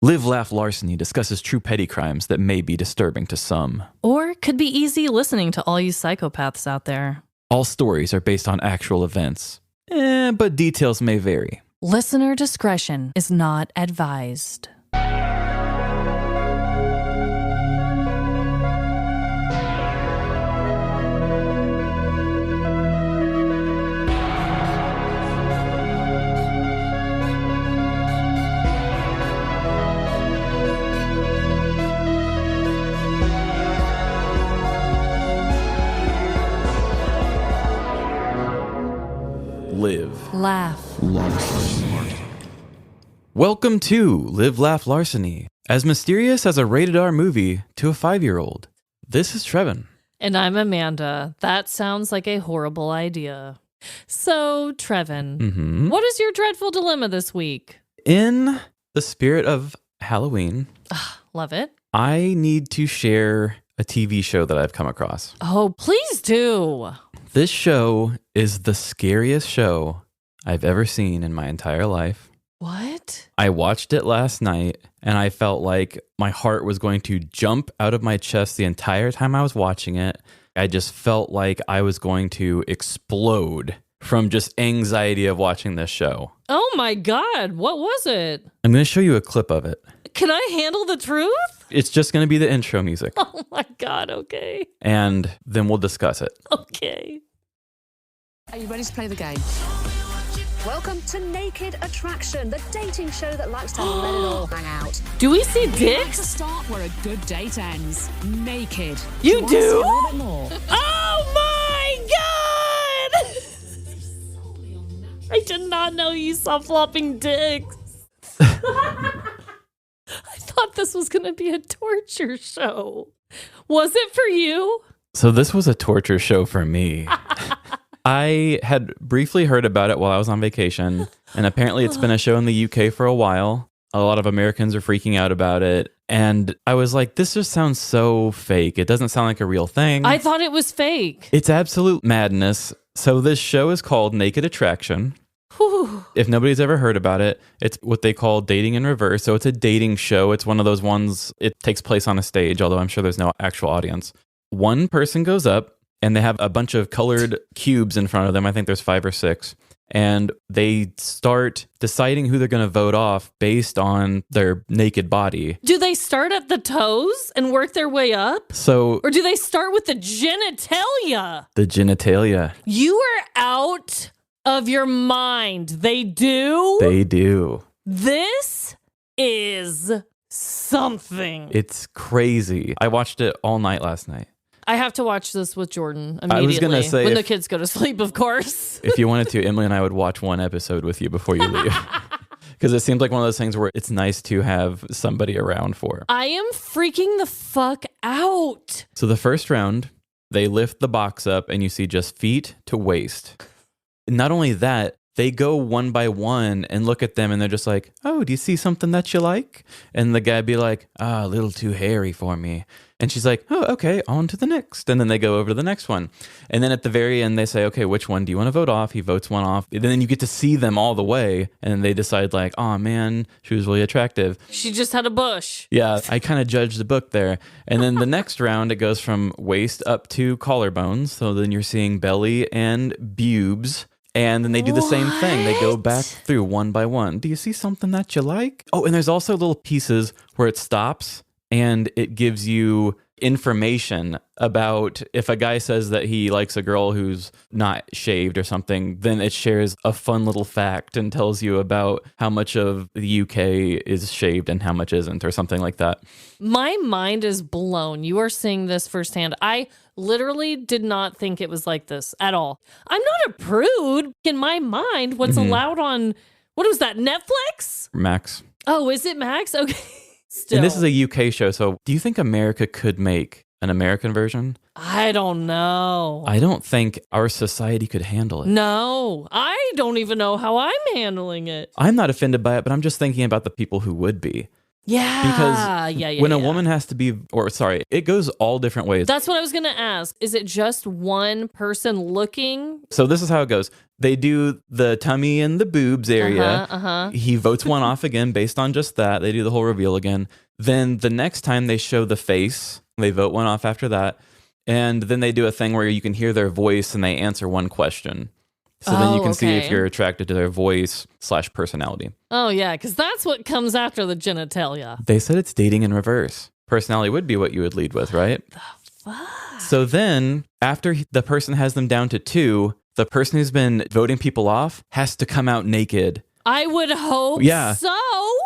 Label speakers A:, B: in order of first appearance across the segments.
A: Live, Laugh, Larceny discusses true petty crimes that may be disturbing to some.
B: Or could be easy listening to all you psychopaths out there.
A: All stories are based on actual events, but details may vary.
B: Listener discretion is not advised.
A: Live,
B: Laugh,
A: Larceny. Welcome to Live, Laugh, Larceny, as mysterious as a rated R movie to a 5-year-old. This is Trevin.
B: And I'm Amanda. That sounds like a horrible idea. So, Trevin, What is your dreadful dilemma this week?
A: In the spirit of Halloween,
B: Love it.
A: I need to share a TV show that I've come across.
B: Oh, please do.
A: This show is the scariest show I've ever seen in my entire life.
B: What?
A: I watched it last night and I felt like my heart was going to jump out of my chest the entire time I was watching it. I just felt like I was going to explode from just anxiety of watching this show.
B: Oh my God, what was it?
A: I'm going to show you a clip of it.
B: Can I handle the truth?
A: It's just going to be the intro music.
B: Oh my God, okay.
A: And then we'll discuss it.
B: Okay.
C: Are you ready to play the game? Welcome to Naked Attraction, the dating show that likes to let it all hang out.
B: Do we see
C: To
B: dicks?
C: start where a good date ends. Naked.
B: You
C: Want to
B: do?
C: see a little bit more?
B: Oh my God! I did not know you saw flopping dicks. I thought this was going to be a torture show. Was it for you?
A: So this was a torture show for me. I had briefly heard about it while I was on vacation, and apparently it's been a show in the UK for a while. A lot of Americans are freaking out about it, and I was like, this just sounds so fake. It doesn't sound like a real thing.
B: I thought it was fake.
A: It's absolute madness. So this show is called Naked Attraction.
B: Whew.
A: If nobody's ever heard about it, it's what they call dating in reverse. So it's a dating show. It's one of those ones, it takes place on a stage, although I'm sure there's no actual audience. One person goes up, and they have a bunch of colored cubes in front of them. I think there's 5 or 6. And they start deciding who they're going to vote off based on their naked body.
B: Do they start at the toes and work their way up?
A: So,
B: Or do they start with the genitalia?
A: the genitalia.
B: You are out of your mind. They do?
A: They do.
B: This is something.
A: It's crazy. I watched it all night last night.
B: I have to watch this with Jordan immediately.
A: I was gonna say
B: when
A: if-
B: the kids go to sleep, of course.
A: If you wanted to, Emily and I would watch one episode with you before you leave. Because it seems like one of those things where it's nice to have somebody around for.
B: I am freaking the fuck out.
A: So the first round, they lift the box up and you see just feet to waist. Not only that, they go one by one and look at them and they're just like, oh, do you see something that you like? And the guy be like, a little too hairy for me. And she's like, oh, okay, on to the next. And then they go over to the next one. And then at the very end, they say, okay, which one do you want to vote off? He votes one off. And then you get to see them all the way. And they decide like, oh man, she was really attractive.
B: She just had a bush.
A: Yeah, I kind of judged the book there. And then the next round, it goes from waist up to collarbones. So then you're seeing belly and pubes. And then they do the same thing. They go back through one by one. Do you see something that you like? Oh, and there's also little pieces where it stops and it gives you information about if a guy says that he likes a girl who's not shaved or something, then it shares a fun little fact and tells you about how much of the UK is shaved and how much isn't or something like that.
B: My mind is blown. You are seeing this firsthand. I literally did not think it was like this at all. I'm not a prude. In my mind, what's allowed on, what was that, Netflix?
A: Max.
B: Oh, is it Max? Okay. Still.
A: And this is a UK show, so do you think America could make an American version?
B: I don't know.
A: I don't think our society could handle it.
B: No, I don't even know how I'm handling it.
A: I'm not offended by it, but I'm just thinking about the people who would be.
B: Yeah.
A: Because when a woman has to be, or sorry, it goes all different ways.
B: That's what I was going to ask. Is it just one person looking?
A: So this is how it goes. They do the tummy and the boobs area. He votes one off again based on just that. They do the whole reveal again. Then the next time they show the face, they vote one off after that. And then they do a thing where you can hear their voice and they answer one question. So then you can see if you're attracted to their voice / personality.
B: Oh, yeah, because that's what comes after the genitalia.
A: They said it's dating in reverse. Personality would be what you would lead with, right?
B: The fuck? So
A: then after the person has them down to 2, the person who's been voting people off has to come out naked.
B: I would hope so.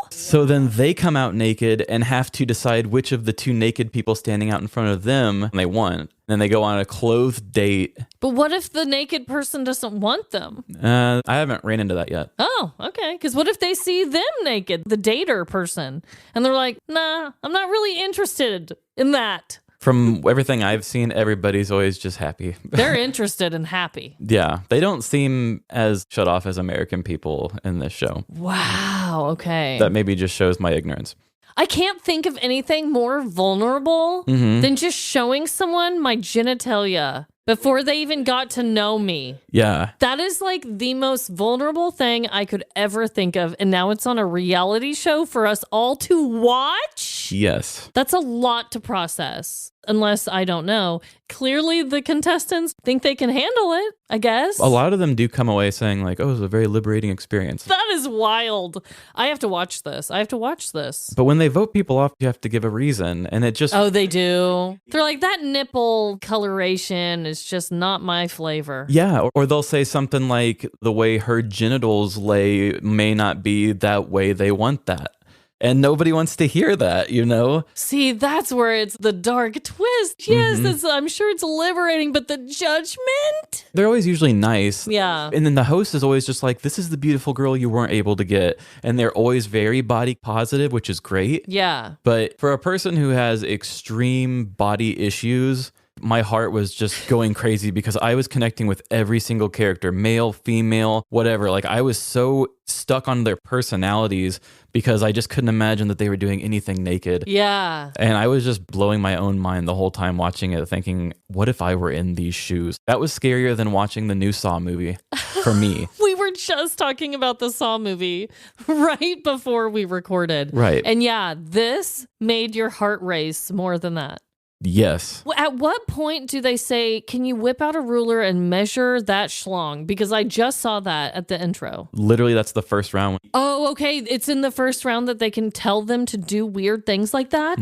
A: So then they come out naked and have to decide which of the 2 naked people standing out in front of them they want. Then they go on a clothed date.
B: But what if the naked person doesn't want them?
A: I haven't ran into that yet.
B: Oh, okay. Because what if they see them naked, the dater person, and they're like, nah, I'm not really interested in that.
A: From everything I've seen, everybody's always just happy.
B: They're interested and happy.
A: Yeah. They don't seem as shut off as American people in this show.
B: Wow. Okay.
A: That maybe just shows my ignorance.
B: I can't think of anything more vulnerable than just showing someone my genitalia before they even got to know me.
A: Yeah.
B: That is like the most vulnerable thing I could ever think of. And now it's on a reality show for us all to watch?
A: Yes.
B: That's a lot to process. Unless, I don't know. Clearly, the contestants think they can handle it, I guess.
A: A lot of them do come away saying like, oh, it was a very liberating experience.
B: That is wild. I have to watch this.
A: But when they vote people off, you have to give a reason. And it just...
B: Oh, they do? They're like, that nipple coloration is just not my flavor.
A: Yeah. Or they'll say something like, the way her genitals lay may not be that way they want that. And nobody wants to hear that, you know?
B: See, that's where it's the dark twist. Yes, I'm sure it's liberating, but the judgment?
A: They're always usually nice.
B: Yeah.
A: And then the host is always just like, this is the beautiful girl you weren't able to get. And they're always very body positive, which is great.
B: Yeah.
A: But for a person who has extreme body issues, my heart was just going crazy because I was connecting with every single character, male, female, whatever. Like I was so stuck on their personalities because I just couldn't imagine that they were doing anything naked.
B: Yeah.
A: And I was just blowing my own mind the whole time watching it, thinking, what if I were in these shoes? That was scarier than watching the new Saw movie for me.
B: We were just talking about the Saw movie right before we recorded.
A: Right.
B: And yeah, this made your heart race more than that.
A: Yes.
B: At what point do they say, can you whip out a ruler and measure that schlong? Because I just saw that at the intro.
A: Literally, that's the first round.
B: Oh, okay. It's in the first round that they can tell them to do weird things like that?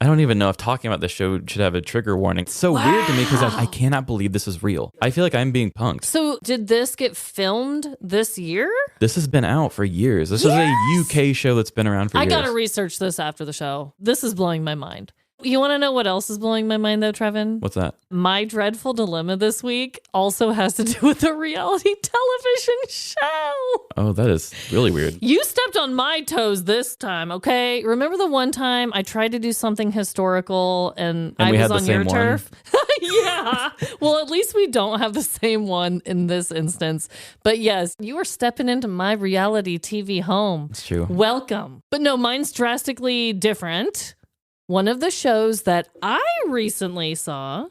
A: I don't even know if talking about the show should have a trigger warning. It's so weird to me because I cannot believe this is real. I feel like I'm being punked.
B: So did this get filmed this year?
A: This has been out for years. This is a UK show that's been around for years.
B: I got to research this after the show. This is blowing my mind. You want to know what else is blowing my mind, though, Trevin?
A: What's that?
B: My dreadful dilemma this week also has to do with a reality television show.
A: Oh, that is really weird.
B: You stepped on my toes this time, okay? Remember the one time I tried to do something historical and I was on your turf? Yeah. Well, at least we don't have the same one in this instance. But yes, you were stepping into my reality TV home.
A: It's true.
B: Welcome. But no, mine's drastically different. One of the shows that I recently saw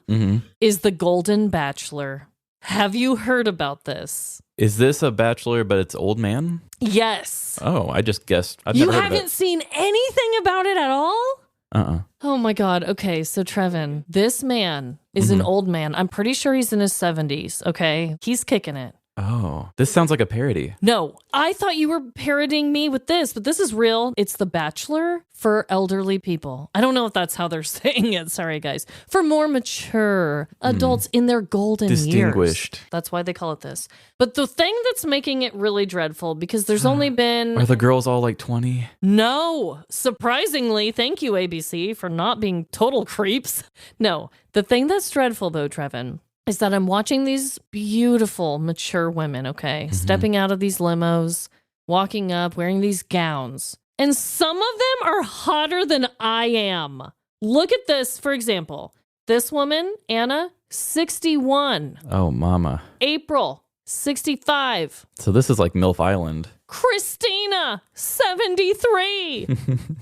B: is The Golden Bachelor. Have you heard about this?
A: Is this a bachelor, but it's old man?
B: Yes.
A: Oh, I just guessed. I've
B: You
A: never heard of
B: haven't
A: it.
B: seen anything about it at all?
A: Uh-uh.
B: Oh my God. Okay, so Trevin, this man is an old man. I'm pretty sure he's in his 70s, okay? He's kicking it.
A: Oh, this sounds like a parody.
B: No, I thought you were parodying me with this, but this is real. It's The Bachelor for elderly people. I don't know if that's how they're saying it. Sorry, guys. For more mature adults in their golden
A: Distinguished.
B: years. That's why they call it this. But the thing that's making it really dreadful, because there's only been...
A: Are the girls all like 20?
B: No. Surprisingly, thank you, ABC, for not being total creeps. No. The thing that's dreadful, though, Trevin, is that I'm watching these beautiful, mature women, okay, stepping out of these limos, walking up, wearing these gowns. And some of them are hotter than I am. Look at this, for example. This woman, Anna, 61.
A: Oh, mama.
B: April, 65.
A: So this is like MILF Island.
B: Christina, 73.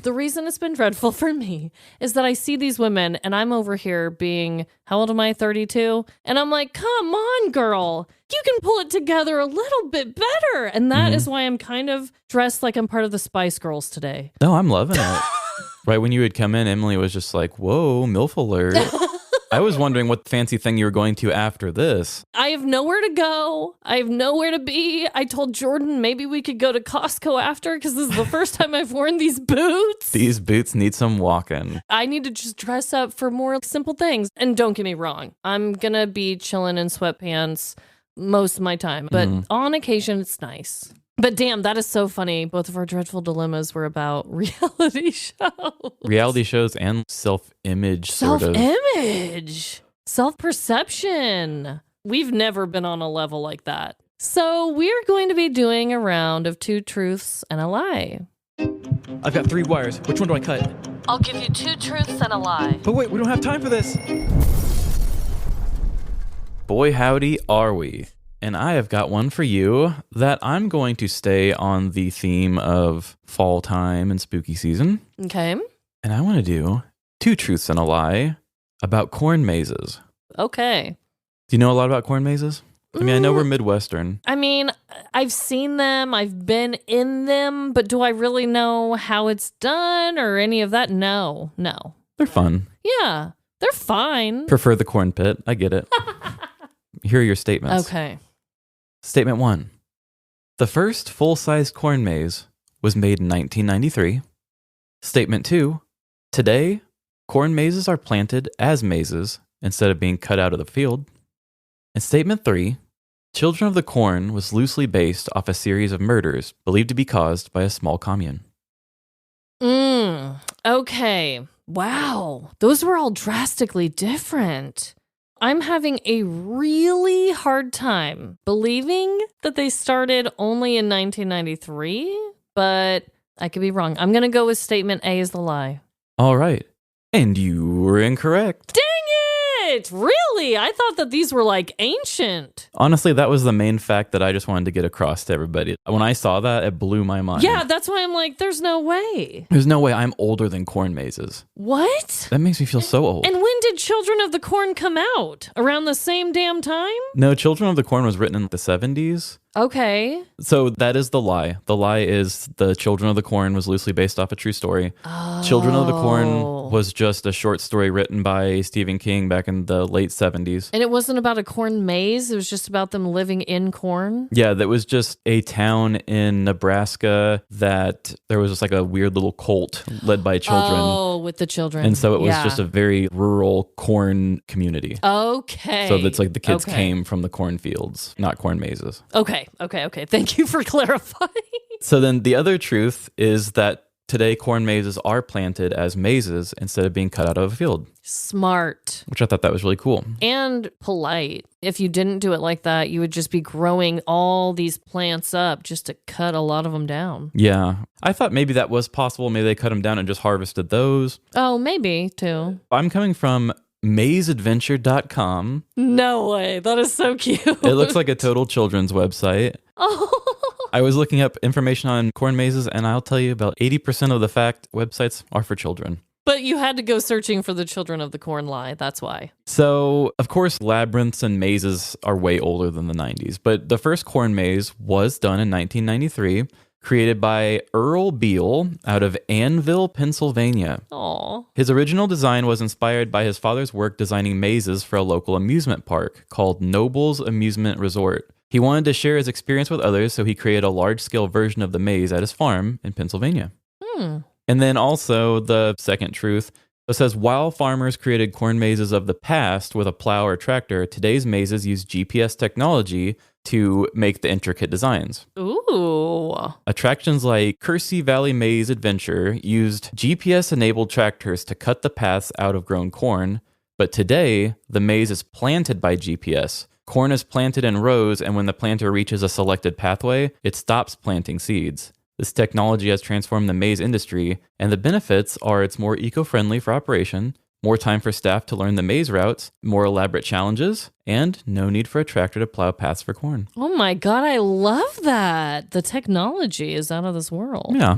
B: The reason it's been dreadful for me is that I see these women and I'm over here being, how old am I, 32? And I'm like, come on, girl. You can pull it together a little bit better. And that is why I'm kind of dressed like I'm part of the Spice Girls today.
A: No, I'm loving it. Right when you would come in, Emily was just like, whoa, MILF alert. I was wondering what fancy thing you were going to after this.
B: I have nowhere to go. I have nowhere to be. I told Jordan maybe we could go to Costco after because this is the first time I've worn these boots.
A: These boots need some walking.
B: I need to just dress up for more simple things. And don't get me wrong, I'm going to be chilling in sweatpants most of my time. But on occasion, it's nice. But damn, that is so funny. Both of our dreadful dilemmas were about reality shows.
A: Reality shows and self-image, sort of.
B: Self-image. Self-perception. We've never been on a level like that. So we're going to be doing a round of 2 truths and a lie.
A: I've got 3 wires. Which one do I cut?
B: I'll give you 2 truths and a lie.
A: But wait, we don't have time for this. Boy, howdy, are we. And I have got one for you that I'm going to stay on the theme of fall time and spooky season.
B: Okay.
A: And I want to do 2 truths and a lie about corn mazes.
B: Okay.
A: Do you know a lot about corn mazes? I mean, I know we're Midwestern.
B: I mean, I've seen them. I've been in them. But do I really know how it's done or any of that? No.
A: They're fun.
B: Yeah, they're fine.
A: Prefer the corn pit. I get it. Here are your statements.
B: Okay.
A: Statement 1. The first full-size corn maze was made in 1993. Statement 2. Today, corn mazes are planted as mazes instead of being cut out of the field. And Statement 3. Children of the Corn was loosely based off a series of murders believed to be caused by a small commune.
B: Okay. Wow. Those were all drastically different. I'm having a really hard time believing that they started only in 1993, but I could be wrong. I'm going to go with statement A as the lie.
A: All right. And you were incorrect.
B: Dang it! Really? I thought that these were like ancient.
A: Honestly, that was the main fact that I just wanted to get across to everybody. When I saw that, it blew my mind.
B: Yeah, that's why I'm like, there's no way.
A: There's no way I'm older than corn mazes.
B: What?
A: That makes me feel so old.
B: And when did Children of the Corn come out? Around the same damn time?
A: No, Children of the Corn was written in the 70s.
B: Okay.
A: So that is the lie. The lie is the Children of the Corn was loosely based off a true story.
B: Oh.
A: Children of the Corn was just a short story written by Stephen King back in the late 70s.
B: And it wasn't about a corn maze. It was just about them living in corn.
A: Yeah, that was just a town in Nebraska that there was just like a weird little cult led by children.
B: Oh, with the children.
A: And so it was just a very rural corn community.
B: Okay.
A: So that's like the kids came from the cornfields, not corn mazes.
B: Okay. Thank you for clarifying.
A: So then the other truth is that today corn mazes are planted as mazes instead of being cut out of a field.
B: Smart.
A: Which I thought that was really cool.
B: And polite. If you didn't do it like that, you would just be growing all these plants up just to cut a lot of them down.
A: Yeah. I thought maybe that was possible. Maybe they cut them down and just harvested those.
B: Oh, maybe too.
A: I'm coming from mazeadventure.com.
B: No way. That is so cute.
A: It looks like a total children's website.
B: Oh.
A: I was looking up information on corn mazes, and I'll tell you about 80% of the fact websites are for children.
B: But you had to go searching for the Children of the Corn lie. That's why.
A: So, of course, labyrinths and mazes are way older than the 90s. But the first corn maze was done in 1993, created by Earl Beale out of Annville, Pennsylvania.
B: Aww.
A: His original design was inspired by his father's work designing mazes for a local amusement park called Noble's Amusement Resort. He wanted to share his experience with others, so he created a large-scale version of the maze at his farm in Pennsylvania. And then also the second truth, it says, while farmers created corn mazes of the past with a plow or tractor, today's mazes use GPS technology to make the intricate designs.
B: Ooh.
A: Attractions like Kersey Valley Maze Adventure used GPS-enabled tractors to cut the paths out of grown corn, but today, the maze is planted by GPS. Corn is planted in rows, and when the planter reaches a selected pathway, it stops planting seeds. This technology has transformed the maze industry, and the benefits are it's more eco-friendly for operation, more time for staff to learn the maze routes, more elaborate challenges, and no need for a tractor to plow paths for corn.
B: Oh my God, I love that. The technology is out of this world.
A: Yeah.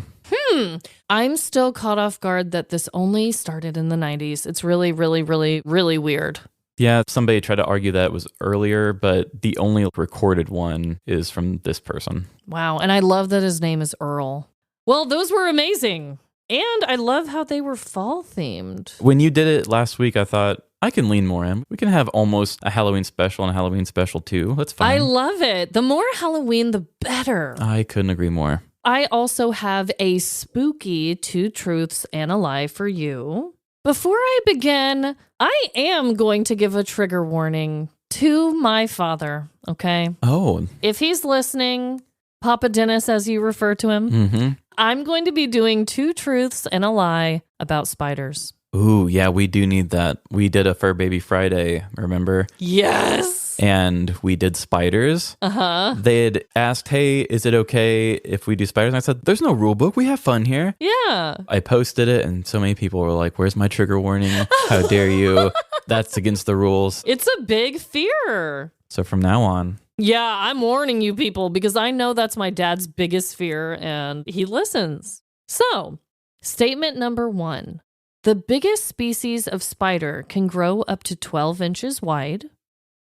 B: I'm still caught off guard that this only started in the 90s. It's really, really, really, really weird.
A: Yeah, somebody tried to argue that it was earlier, but the only recorded one is from this person.
B: Wow, and I love that his name is Earl. Well, those were amazing. And I love how they were fall themed.
A: When you did it last week, I thought, I can lean more in. We can have almost a Halloween special and a Halloween special too. That's fine.
B: I love it. The more Halloween, the better.
A: I couldn't agree more.
B: I also have a spooky 2 truths and a lie for you. Before I begin, I am going to give a trigger warning to my father, okay?
A: Oh.
B: If he's listening, Papa Dennis, as you refer to him, I'm going to be doing 2 truths and a lie about spiders.
A: Ooh, yeah, we do need that. We did a Fur Baby Friday, remember?
B: Yes.
A: And we did spiders.
B: Uh-huh.
A: They had asked, hey, is it okay if we do spiders? And I said, there's no rule book. We have fun here.
B: Yeah.
A: I posted it, and so many people were like, where's my trigger warning? How dare you? That's against the rules.
B: It's a big fear.
A: So from now on.
B: Yeah, I'm warning you people because I know that's my dad's biggest fear and he listens. So, statement number 1. The biggest species of spider can grow up to 12 inches wide.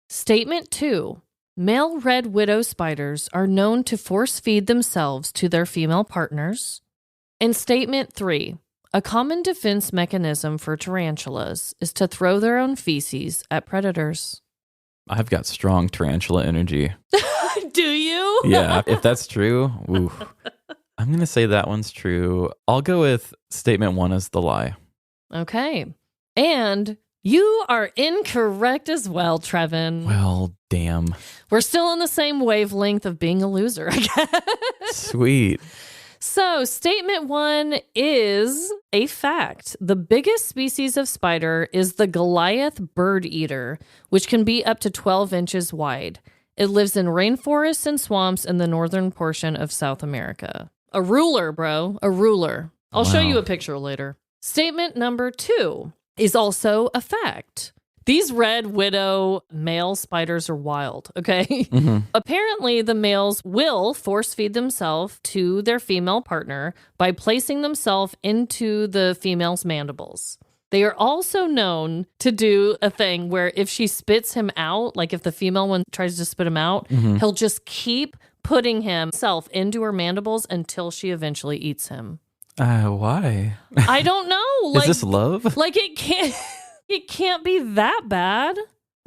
B: Statement 2. Male red widow spiders are known to force feed themselves to their female partners. And statement 3. A common defense mechanism for tarantulas is to throw their own feces at predators.
A: I've got strong tarantula energy.
B: Do you?
A: Yeah, if that's true, ooh. I'm going to say that one's true. I'll go with statement 1 as the lie.
B: Okay. And you are incorrect as well, Trevin.
A: Well, damn.
B: We're still on the same wavelength of being a loser, I guess.
A: Sweet.
B: So, statement 1 is a fact. The biggest species of spider is the Goliath bird eater, which can be up to 12 inches wide. It lives in rainforests and swamps in the northern portion of South America. A ruler, bro. A ruler. I'll show you a picture later. Statement number 2 is also a fact. These red widow male spiders are wild, okay? Apparently, the males will force feed themselves to their female partner by placing themselves into the female's mandibles. They are also known to do a thing where if she spits him out, like if the female one tries to spit him out, he'll just keep putting himself into her mandibles until she eventually eats him.
A: Why?
B: I don't know.
A: Is this love?
B: Like it can't be that bad.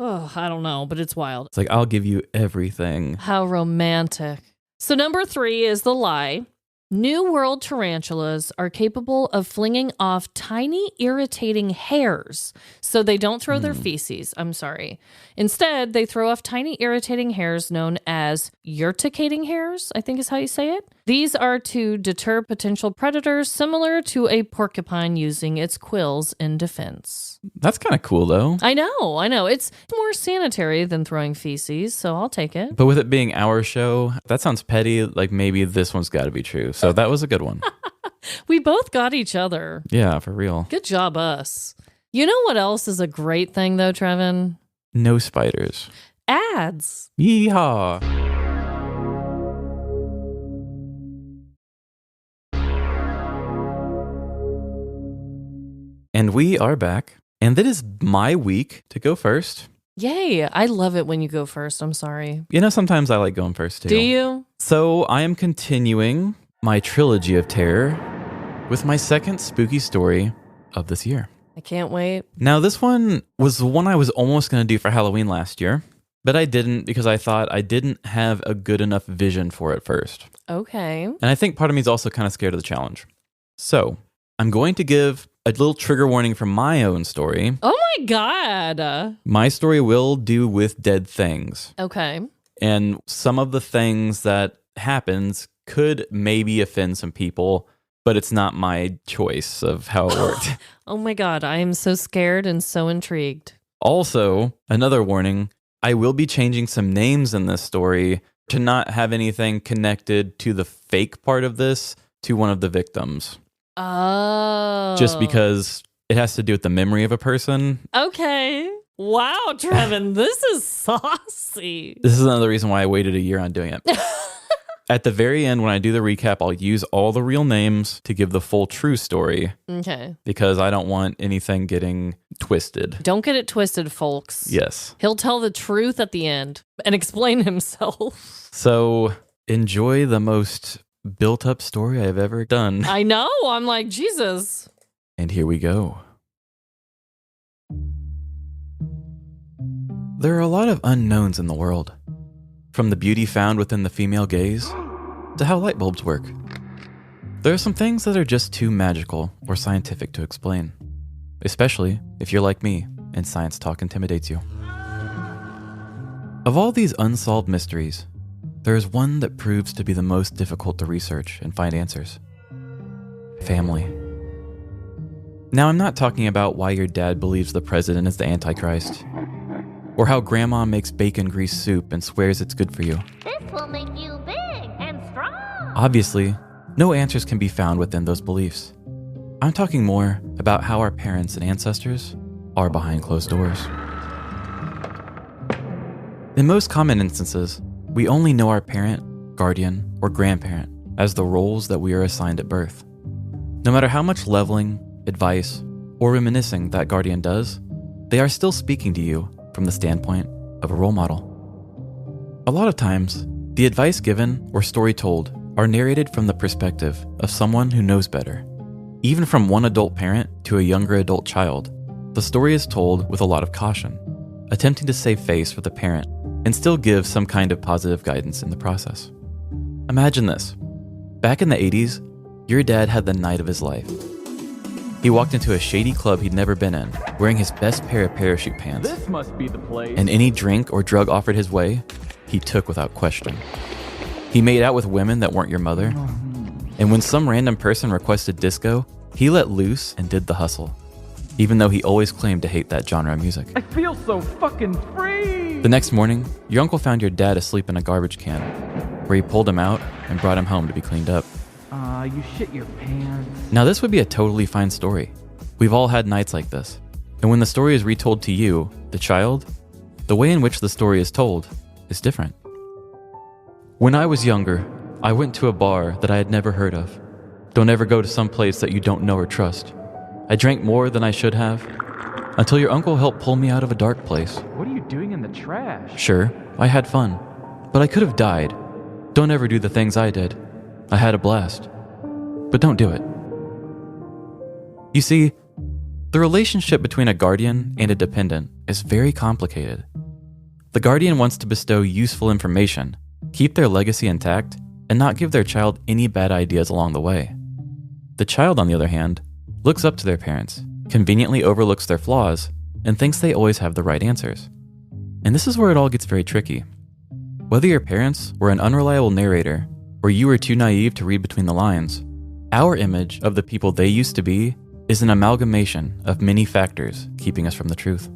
B: Oh, I don't know, but it's wild.
A: It's like, I'll give you everything.
B: How romantic. So number 3 is the lie. New World tarantulas are capable of flinging off tiny, irritating hairs, so they don't throw their feces. I'm sorry. Instead, they throw off tiny, irritating hairs known as urticating hairs, I think is how you say it. These are to deter potential predators, similar to a porcupine using its quills in defense.
A: That's kind of cool, though.
B: I know. It's more sanitary than throwing feces, so I'll take it.
A: But with it being our show, that sounds petty. Like maybe this one's got to be true. So that was a good one.
B: We both got each other.
A: Yeah, for real.
B: Good job, us. You know what else is a great thing, though, Trevin?
A: No spiders.
B: Ads.
A: Yeehaw. And we are back. And that is my week to go first.
B: Yay. I love it when you go first. I'm sorry.
A: You know, sometimes I like going first too.
B: Do you?
A: So I am continuing my trilogy of terror with my second spooky story of this year.
B: I can't wait.
A: Now, this one was the one I was almost going to do for Halloween last year, but I didn't because I thought I didn't have a good enough vision for it first.
B: Okay.
A: And I think part of me is also kind of scared of the challenge. So I'm going to give a little trigger warning from my own story.
B: Oh my God.
A: My story will do with dead things.
B: Okay.
A: And some of the things that happens could maybe offend some people, but it's not my choice of how it worked.
B: Oh my God. I am so scared and so intrigued.
A: Also, another warning, I will be changing some names in this story to not have anything connected to the fake part of this to one of the victims.
B: Oh.
A: Just because It has to do with the memory of a person.
B: Okay. Wow, Trevin, this is saucy.
A: This is another reason why I waited a year on doing it. At the very end, when I do the recap, I'll use all the real names to give the full true story.
B: Okay.
A: Because I don't want anything getting twisted.
B: Don't get it twisted, folks.
A: Yes.
B: He'll tell the truth at the end and explain himself.
A: So enjoy the most built-up story I've ever done.
B: I know. I'm like, Jesus.
A: And here we go. There are a lot of unknowns in the world. From the beauty found within the female gaze to how light bulbs work. There are some things that are just too magical or scientific to explain, especially if you're like me and science talk intimidates you. Of all these unsolved mysteries, there is one that proves to be the most difficult to research and find answers. Family. Now, I'm not talking about why your dad believes the president is the Antichrist, or how grandma makes bacon grease soup and swears it's good for you.
D: This will make you big and strong.
A: Obviously, no answers can be found within those beliefs. I'm talking more about how our parents and ancestors are behind closed doors. In most common instances, we only know our parent, guardian, or grandparent as the roles that we are assigned at birth. No matter how much leveling, advice, or reminiscing that guardian does, they are still speaking to you from the standpoint of a role model. A lot of times, the advice given or story told are narrated from the perspective of someone who knows better. Even from one adult parent to a younger adult child, the story is told with a lot of caution, attempting to save face for the parent and still give some kind of positive guidance in the process. Imagine this. Back in the 80s, your dad had the night of his life. He walked into a shady club he'd never been in, wearing his best pair of parachute pants.
E: This must be the place.
A: And any drink or drug offered his way, he took without question. He made out with women that weren't your mother. And when some random person requested disco, he let loose and did the hustle, even though he always claimed to hate that genre of music.
E: I feel so fucking free.
A: The next morning, your uncle found your dad asleep in a garbage can, where he pulled him out and brought him home to be cleaned up.
E: You shit your pants.
A: Now this would be a totally fine story. We've all had nights like this. And when the story is retold to you, the child, the way in which the story is told is different. When I was younger, I went to a bar that I had never heard of. Don't ever go to some place that you don't know or trust. I drank more than I should have, until your uncle helped pull me out of a dark place.
E: What are you doing in the trash?
A: Sure, I had fun, but I could have died. Don't ever do the things I did. I had a blast. But don't do it. You see, the relationship between a guardian and a dependent is very complicated. The guardian wants to bestow useful information, keep their legacy intact, and not give their child any bad ideas along the way. The child, on the other hand, looks up to their parents, conveniently overlooks their flaws, and thinks they always have the right answers. And this is where it all gets very tricky. Whether your parents were an unreliable narrator, or you were too naive to read between the lines, our image of the people they used to be is an amalgamation of many factors keeping us from the truth.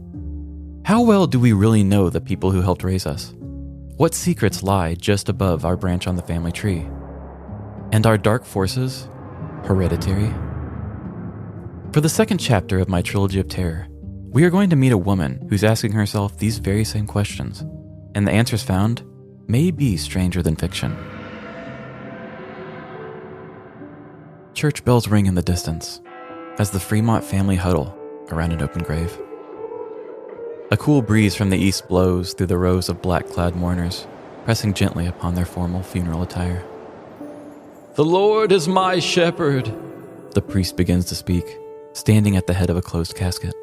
A: How well do we really know the people who helped raise us? What secrets lie just above our branch on the family tree? And are dark forces hereditary? For the second chapter of my trilogy of terror, we are going to meet a woman who's asking herself these very same questions, and the answers found may be stranger than fiction. Church bells ring in the distance as the Fremont family huddle around an open grave. A cool breeze from the east blows through the rows of black-clad mourners, pressing gently upon their formal funeral attire. "The Lord is my shepherd," the priest begins to speak, standing at the head of a closed casket.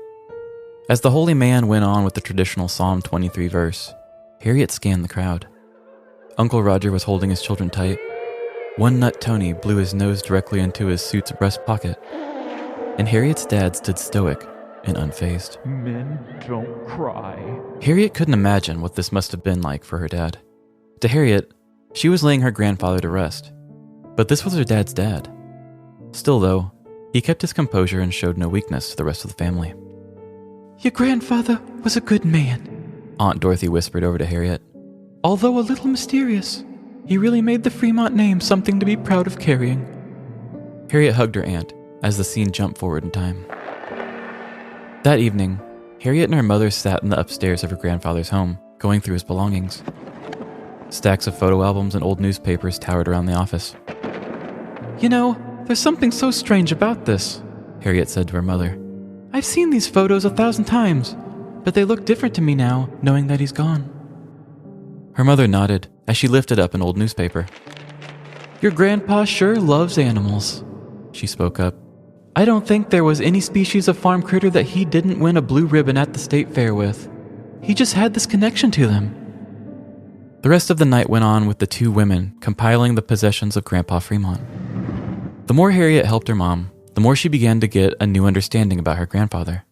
A: As the holy man went on with the traditional Psalm 23 verse, Harriet scanned the crowd. Uncle Roger was holding his children tight. One nut Tony blew his nose directly into his suit's breast pocket, and Harriet's dad stood stoic and unfazed.
E: Men don't cry.
A: Harriet couldn't imagine what this must have been like for her dad. To Harriet, she was laying her grandfather to rest, but this was her dad's dad. Still though, he kept his composure and showed no weakness to the rest of the family. "Your grandfather was a good man," Aunt Dorothy whispered over to Harriet. "Although a little mysterious, he really made the Fremont name something to be proud of carrying." Harriet hugged her aunt as the scene jumped forward in time. That evening, Harriet and her mother sat in the upstairs of her grandfather's home, going through his belongings. Stacks of photo albums and old newspapers towered around the office. "You know, there's something so strange about this," Harriet said to her mother. "I've seen these photos 1,000 times, but they look different to me now, knowing that he's gone." Her mother nodded as she lifted up an old newspaper. "Your grandpa sure loves animals," she spoke up. "I don't think there was any species of farm critter that he didn't win a blue ribbon at the state fair with. He just had this connection to them." The rest of the night went on with the two women compiling the possessions of Grandpa Fremont. The more Harriet helped her mom, the more she began to get a new understanding about her grandfather.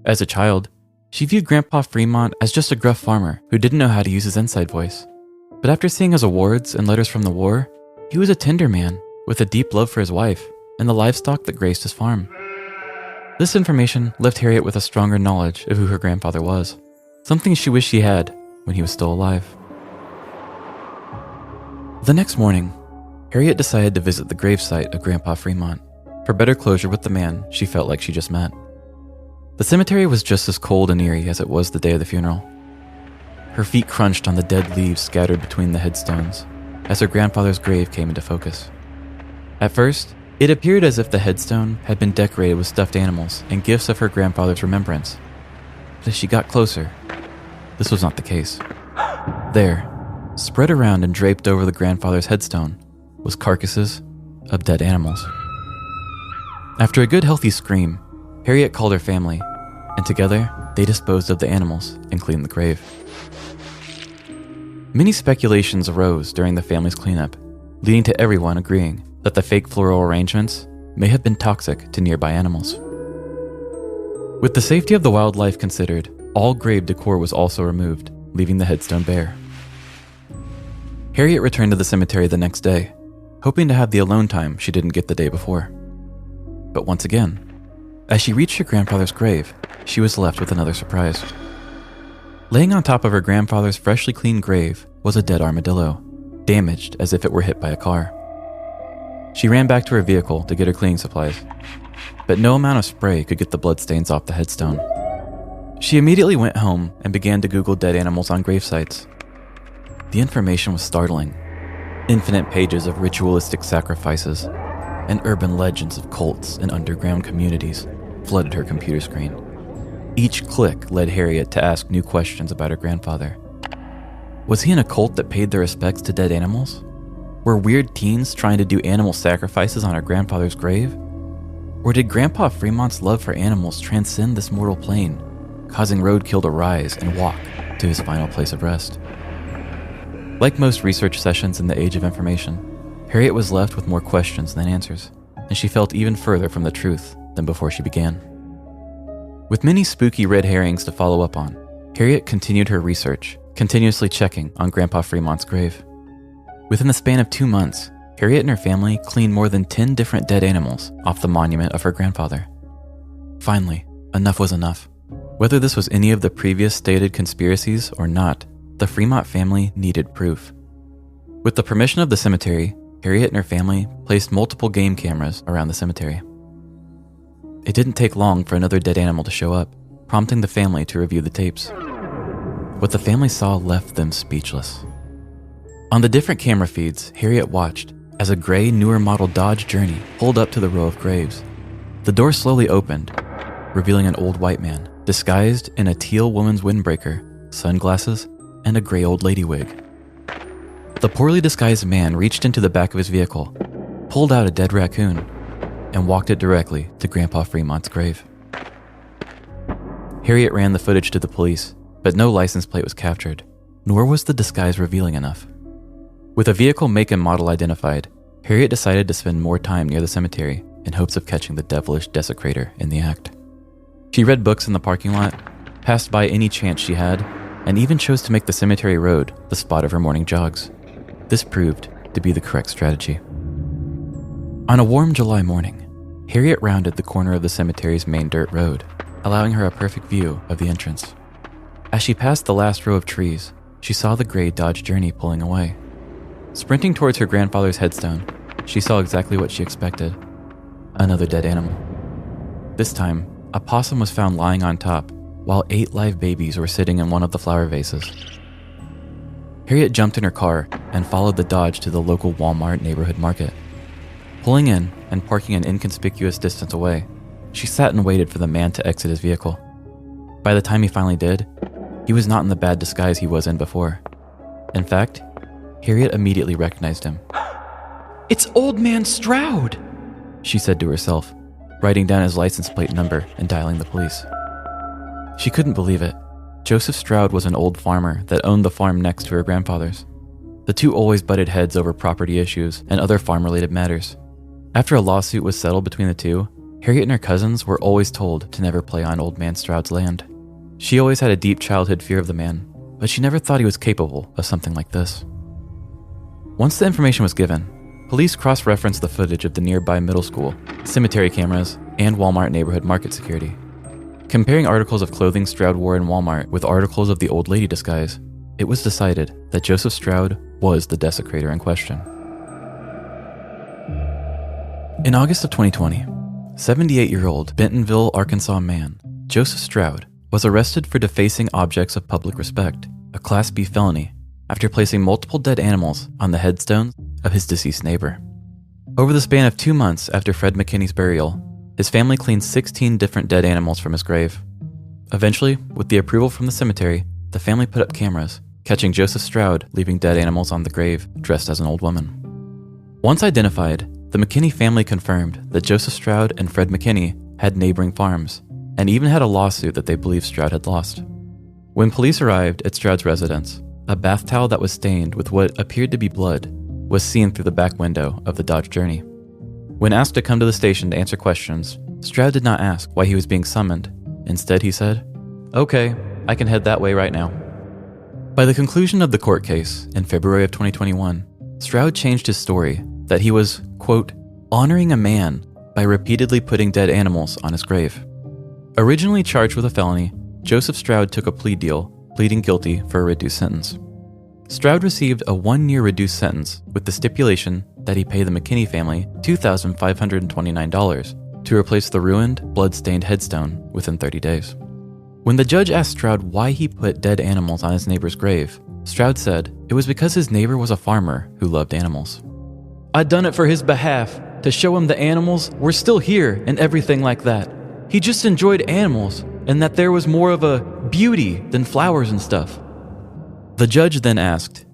A: As a child, she viewed Grandpa Fremont as just a gruff farmer who didn't know how to use his inside voice. But after seeing his awards and letters from the war, he was a tender man with a deep love for his wife and the livestock that graced his farm. This information left Harriet with a stronger knowledge of who her grandfather was, something she wished she had when he was still alive. The next morning, Harriet decided to visit the gravesite of Grandpa Fremont for better closure with the man she felt like she just met. The cemetery was just as cold and eerie as it was the day of the funeral. Her feet crunched on the dead leaves scattered between the headstones as her grandfather's grave came into focus. At first, it appeared as if the headstone had been decorated with stuffed animals and gifts of her grandfather's remembrance. But as she got closer, this was not the case. There, spread around and draped over the grandfather's headstone, was carcasses of dead animals. After a good healthy scream, Harriet called her family, and together they disposed of the animals and cleaned the grave. Many speculations arose during the family's cleanup, leading to everyone agreeing that the fake floral arrangements may have been toxic to nearby animals. With the safety of the wildlife considered, all grave decor was also removed, leaving the headstone bare. Harriet returned to the cemetery the next day, hoping to have the alone time she didn't get the day before. But once again, as she reached her grandfather's grave, she was left with another surprise. Laying on top of her grandfather's freshly cleaned grave was a dead armadillo, damaged as if it were hit by a car. She ran back to her vehicle to get her cleaning supplies, but no amount of spray could get the bloodstains off the headstone. She immediately went home and began to Google dead animals on grave sites. The information was startling. Infinite pages of ritualistic sacrifices and urban legends of cults and underground communities flooded her computer screen. Each click led Harriet to ask new questions about her grandfather. Was he in a cult that paid their respects to dead animals? Were weird teens trying to do animal sacrifices on her grandfather's grave? Or did Grandpa Fremont's love for animals transcend this mortal plane, causing roadkill to rise and walk to his final place of rest? Like most research sessions in the age of information, Harriet was left with more questions than answers, and she felt even further from the truth than before she began. With many spooky red herrings to follow up on, Harriet continued her research, continuously checking on Grandpa Fremont's grave. Within the span of 2 months, Harriet and her family cleaned more than 10 different dead animals off the monument of her grandfather. Finally, enough was enough. Whether this was any of the previous stated conspiracies or not, the Fremont family needed proof. With the permission of the cemetery, Harriet and her family placed multiple game cameras around the cemetery. It didn't take long for another dead animal to show up, prompting the family to review the tapes. What the family saw left them speechless. On the different camera feeds, Harriet watched as a gray, newer model Dodge Journey pulled up to the row of graves. The door slowly opened, revealing an old white man, disguised in a teal woman's windbreaker, sunglasses, and a gray old lady wig. The poorly disguised man reached into the back of his vehicle, pulled out a dead raccoon, and walked it directly to Grandpa Fremont's grave. Harriet ran the footage to the police, but no license plate was captured, nor was the disguise revealing enough. With a vehicle make and model identified, Harriet decided to spend more time near the cemetery in hopes of catching the devilish desecrator in the act. She read books in the parking lot, passed by any chance she had, and even chose to make the cemetery road the spot of her morning jogs. This proved to be the correct strategy. On a warm July morning, Harriet rounded the corner of the cemetery's main dirt road, allowing her a perfect view of the entrance. As she passed the last row of trees, she saw the gray Dodge Journey pulling away. Sprinting towards her grandfather's headstone, she saw exactly what she expected: another dead animal. This time, a possum was found lying on top, while 8 live babies were sitting in one of the flower vases. Harriet jumped in her car and followed the Dodge to the local Walmart neighborhood market. Pulling in and parking an inconspicuous distance away, she sat and waited for the man to exit his vehicle. By the time he finally did, he was not in the bad disguise he was in before. In fact, Harriet immediately recognized him. "It's Old Man Stroud," she said to herself, writing down his license plate number and dialing the police. She couldn't believe it. Joseph Stroud was an old farmer that owned the farm next to her grandfather's. The two always butted heads over property issues and other farm-related matters. After a lawsuit was settled between the two, Harriet and her cousins were always told to never play on Old Man Stroud's land. She always had a deep childhood fear of the man, but she never thought he was capable of something like this. Once the information was given, police cross-referenced the footage of the nearby middle school, cemetery cameras, and Walmart neighborhood market security. Comparing articles of clothing Stroud wore in Walmart with articles of the old lady disguise, it was decided that Joseph Stroud was the desecrator in question. In August of 2020, 78-year-old Bentonville, Arkansas man, Joseph Stroud, was arrested for defacing objects of public respect, a Class B felony, after placing multiple dead animals on the headstones of his deceased neighbor. Over the span of 2 months after Fred McKinney's burial, his family cleaned 16 different dead animals from his grave. Eventually, with the approval from the cemetery, the family put up cameras, catching Joseph Stroud leaving dead animals on the grave dressed as an old woman. Once identified, the McKinney family confirmed that Joseph Stroud and Fred McKinney had neighboring farms, and even had a lawsuit that they believed Stroud had lost. When police arrived at Stroud's residence, a bath towel that was stained with what appeared to be blood was seen through the back window of the Dodge Journey. When asked to come to the station to answer questions, Stroud did not ask why he was being summoned. Instead, he said, "Okay, I can head that way right now." By the conclusion of the court case in February of 2021, Stroud changed his story that he was, quote, honoring a man by repeatedly putting dead animals on his grave. Originally charged with a felony, Joseph Stroud took a plea deal, pleading guilty for a reduced sentence. Stroud received a 1-year reduced sentence with the stipulation that he pay the McKinney family $2,529 to replace the ruined, blood-stained headstone within 30 days. When the judge asked Stroud why he put dead animals on his neighbor's grave, Stroud said it was because his neighbor was a farmer who loved animals. "I done it for his behalf, to show him the animals were still here and everything like that. He just enjoyed animals and that there was more of a beauty than flowers and stuff." The judge then asked,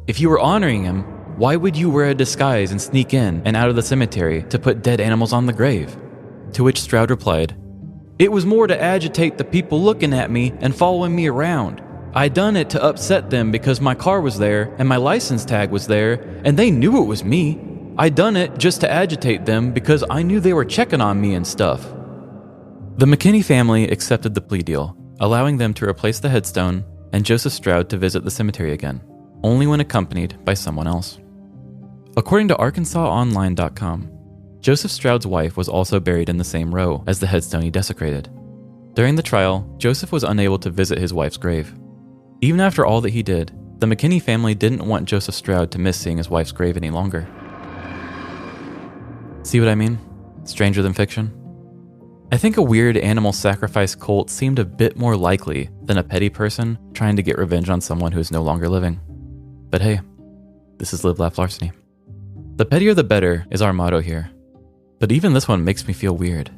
A: "If you were honoring him, why would you wear a disguise and sneak in and out of the cemetery to put dead animals on the grave?" To which Stroud replied, "It was more to agitate the people looking at me and following me around. I done it to upset them because my car was there and my license tag was there and they knew it was me. I done it just to agitate them because I knew they were checking on me and stuff." The McKinney family accepted the plea deal, allowing them to replace the headstone and Joseph Stroud to visit the cemetery again, only when accompanied by someone else. According to ArkansasOnline.com, Joseph Stroud's wife was also buried in the same row as the headstone he desecrated. During the trial, Joseph was unable to visit his wife's grave. Even after all that he did, the McKinney family didn't want Joseph Stroud to miss seeing his wife's grave any longer. See what I mean? Stranger than fiction? I think a weird animal sacrifice cult seemed a bit more likely than a petty person trying to get revenge on someone who is no longer living. But hey, this is Live, Laugh, Larceny. The pettier the better is our motto here. But even this one makes me feel weird.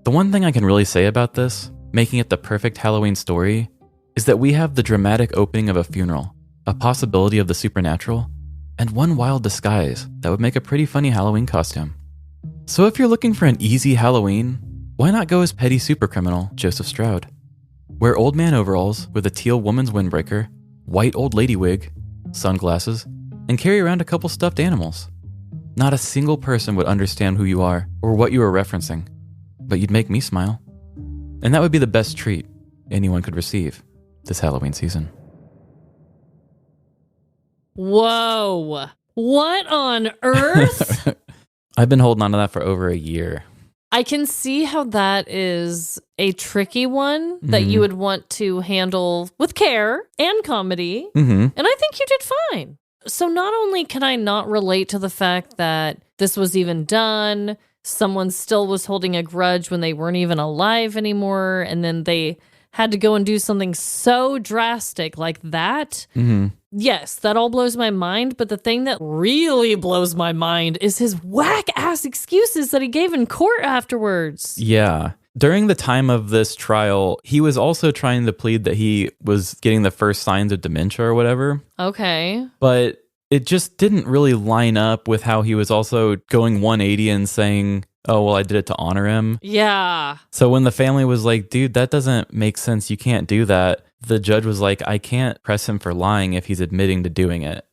A: The one thing I can really say about this, making it the perfect Halloween story, is that we have the dramatic opening of a funeral, a possibility of the supernatural, and one wild disguise that would make a pretty funny Halloween costume. So if you're looking for an easy Halloween, why not go as petty supercriminal Joseph Stroud? Wear old man overalls with a teal woman's windbreaker, white old lady wig, sunglasses, and carry around a couple stuffed animals. Not a single person would understand who you are or what you are referencing, but you'd make me smile. And that would be the best treat anyone could receive this Halloween season.
B: Whoa. What on earth?
A: I've been holding on to that for over a year.
B: I can see how that is a tricky one that you would want to handle with care and comedy. And I think you did fine. So not only can I not relate to the fact that this was even done, someone still was holding a grudge when they weren't even alive anymore, and then they had to go and do something so drastic like that. Yes, that all blows my mind, but the thing that really blows my mind is his whack-ass excuses that he gave in court afterwards.
A: Yeah. During the time of this trial, he was also trying to plead that he was getting the first signs of dementia or whatever.
B: Okay.
A: But it just didn't really line up with how he was also going 180 and saying, oh, well, I did it to honor him.
B: Yeah.
A: So when the family was like, dude, that doesn't make sense. You can't do that. The judge was like, I can't press him for lying if he's admitting to doing it.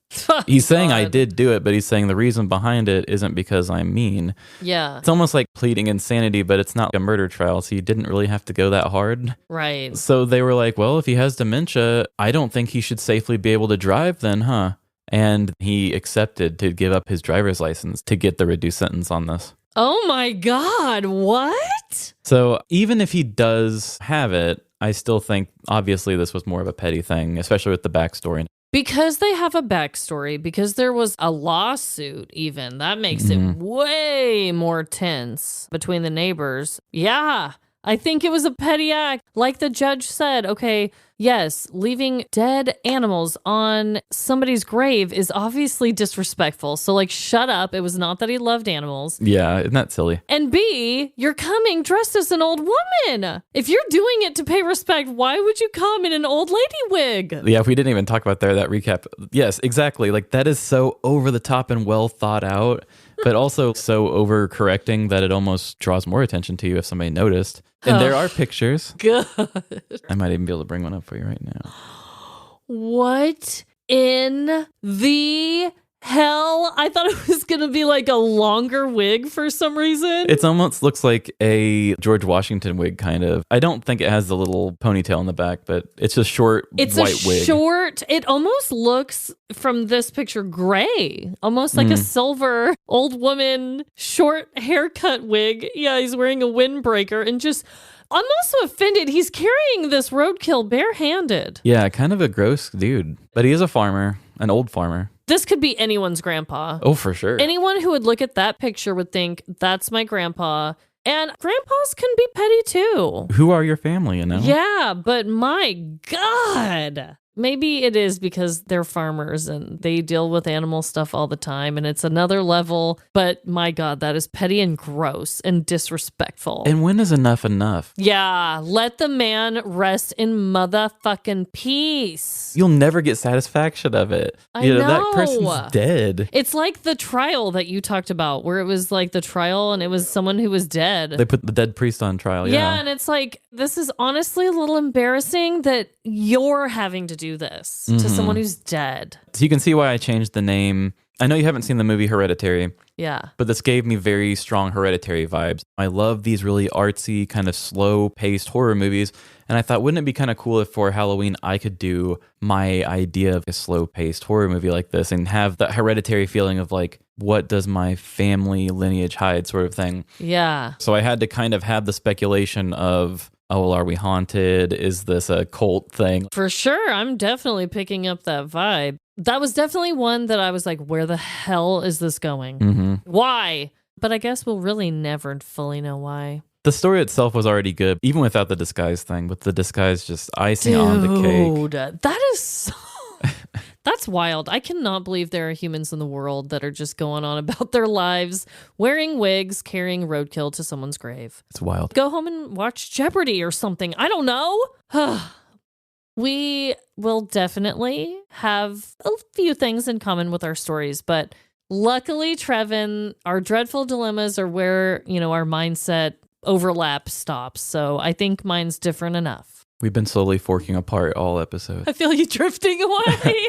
A: He's saying I did do it, but he's saying the reason behind it isn't because I'm mean.
B: Yeah.
A: It's almost like pleading insanity, but it's not a murder trial, so you didn't really have to go that hard.
B: Right.
A: So they were like, well, if he has dementia, I don't think he should safely be able to drive then, huh? And he accepted to give up his driver's license to get the reduced sentence on this.
B: Oh my God, what?
A: So even if he does have it, I still think obviously this was more of a petty thing, especially with the backstory.
B: Because they have a backstory, because there was a lawsuit even, that makes it way more tense between the neighbors. Yeah, I think it was a petty act. Like the judge said, okay, yes, leaving dead animals on somebody's grave is obviously disrespectful. So like, shut up. It was not that he loved animals.
A: Yeah, isn't that silly?
B: And B, you're coming dressed as an old woman. If you're doing it to pay respect, why would you come in an old lady wig?
A: Yeah, if we didn't even talk about that recap. Yes, exactly. Like that is so over the top and well thought out, but also so overcorrecting that it almost draws more attention to you if somebody noticed. And there are pictures.
B: Good.
A: I might even be able to bring one up for you right now.
B: What in the hell? I thought it was going to be like a longer wig for some reason.
A: It almost looks like a George Washington wig, kind of. I don't think it has the little ponytail in the back, but it's a short white wig.
B: It almost looks from this picture gray, almost like a silver old woman short haircut wig. Yeah, he's wearing a windbreaker and just... I'm also offended. He's carrying this roadkill barehanded.
A: Yeah, kind of a gross dude. But he is a farmer, an old farmer.
B: This could be anyone's grandpa.
A: Oh, for sure.
B: Anyone who would look at that picture would think, that's my grandpa. And grandpas can be petty too.
A: Who are your family, you know?
B: Yeah, but my God. Maybe it is because they're farmers and they deal with animal stuff all the time and it's another level. But my God, that is petty and gross and disrespectful.
A: And when is enough enough?
B: Yeah, let the man rest in motherfucking peace.
A: You'll never get satisfaction of it.
B: I know.
A: That person's dead.
B: It's like the trial that you talked about where it was like the trial and it was someone who was dead.
A: They put the dead priest on trial,
B: Yeah, and it's like, this is honestly a little embarrassing that you're having to do this to someone who's dead.
A: So you can see why I changed the name. I know you haven't seen the movie Hereditary.
B: Yeah.
A: But this gave me very strong Hereditary vibes. I love these really artsy, kind of slow-paced horror movies. And I thought, wouldn't it be kind of cool if for Halloween I could do my idea of a slow-paced horror movie like this and have that Hereditary feeling of like, what does my family lineage hide sort of thing.
B: Yeah.
A: So I had to kind of have the speculation of, oh, well, are we haunted? Is this a cult thing?
B: For sure. I'm definitely picking up that vibe. That was definitely one that I was like, where the hell is this going? Why? But I guess we'll really never fully know why.
A: The story itself was already good, even without the disguise thing, but the disguise just icing on the cake.
B: Dude, that is so... That's wild. I cannot believe there are humans in the world that are just going on about their lives, wearing wigs, carrying roadkill to someone's grave.
A: It's wild.
B: Go home and watch Jeopardy or something. I don't know. We will definitely have a few things in common with our stories, but luckily, Trevin, our dreadful dilemmas are where, our mindset overlap stops. So I think mine's different enough.
A: We've been slowly forking apart all episodes.
B: I feel you drifting away.